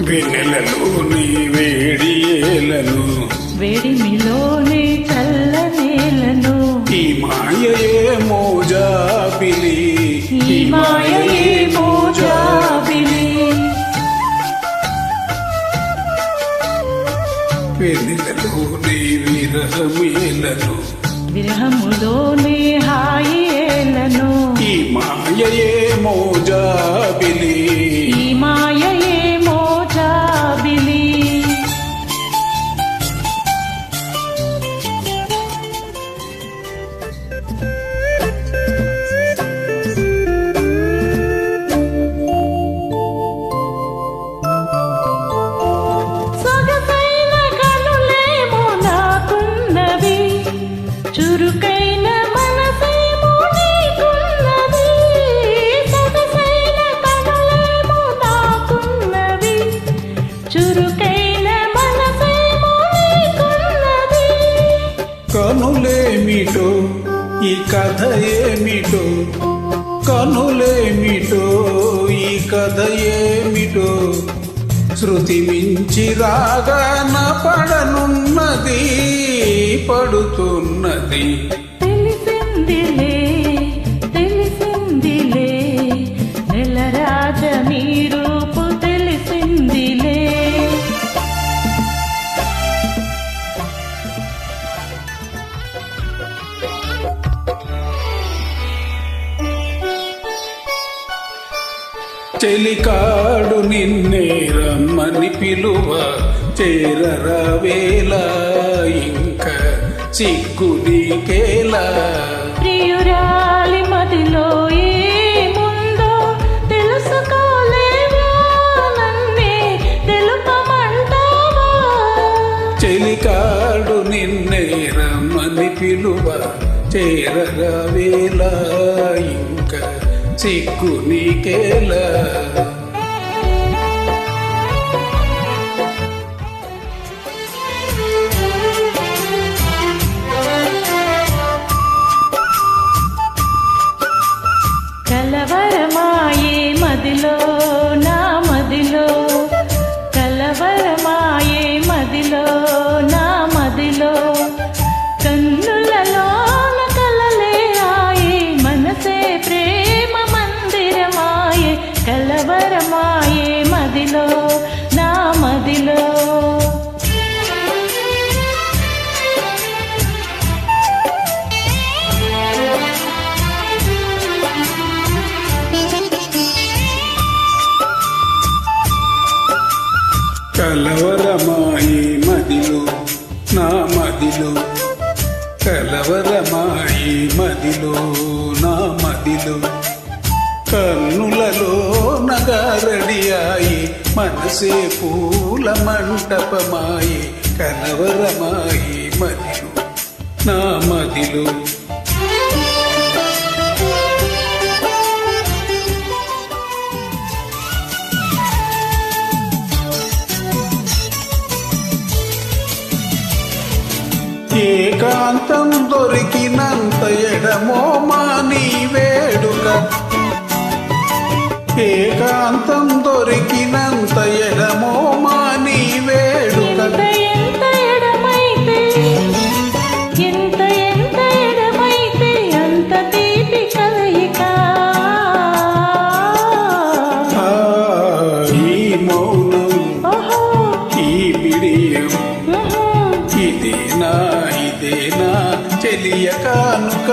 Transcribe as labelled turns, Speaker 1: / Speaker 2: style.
Speaker 1: వెన్నెలలోని వేడియేలను
Speaker 2: వేడిమిలోని చల్లనేలను
Speaker 1: ఈ మాయయే మోజాబిలి
Speaker 2: ఈ మాయయే మోజాబిలి
Speaker 1: వెన్నెలలోని విరహమేలను
Speaker 2: విరహములోని హాయేలను
Speaker 1: ఈ మాయయే మోజాబిలి
Speaker 2: ఈ మాయయే మోజాబిలి సొగసైన కనులేమో నాకున్నవి చురుకైన మనసేమో నీకున్నది సొగసైన కనులేమో నాకున్నవి చురుకైన మనసేమో నీకున్నది
Speaker 1: కనులేమిటో ఈ కథ ఏమిటో కనులేమిటో ఈ కథ ఏమిటో శృతి మించి రాగాన పడనున్నది పడుతున్నది
Speaker 2: తెలిసిందిలే తెలిసిందిలే నెలరాజ నీ రూపు తెలిసిందిలే
Speaker 1: చెలికాడు నిన్నే రమ్మని పిలువ చేరరావేలా ఇంకా సిగ్గు నీకేలా
Speaker 2: ప్రియురాలి మదిలో ఏముందో తెలుసుకోలేవా నన్నే తెలుపమంటావా
Speaker 1: చెలికాడు నిన్నే రమ్మని పిలువ చేరరావేలా ఇంకా సిగ్గు నీకేలా
Speaker 2: కలవరమాయే మదిలో నా మదిలో కలవరమాయే మదిలో నా మదిలో కన్నులలోన కలలే ఆయే మనసే ప్రేమ మందిరమాయే కలవరమాయే మదిలో నా మదిలో
Speaker 1: కలవరమాయి మదిలో నా మదిలో కలవరమాయి మదిలో నా మదిలో కన్నులలో నగారడియాయి మనసే పూల మంటపమాయి కలవరమాయి మదిలో నా మదిలో ఏకాంతం దొరికినంత ఎడమో మాని వేడుక ఏకాంతం దొరికినంత ఎడమో మాని వేడుక
Speaker 2: ఎంత ఎడమైతే ఎంత ఎడమైతే అంత తీపి కలయిక
Speaker 1: ఈ మౌనం
Speaker 2: ఓహో
Speaker 1: ఈ బిడియం
Speaker 2: ఓహో
Speaker 1: ఇదేనా చెలియ కానుక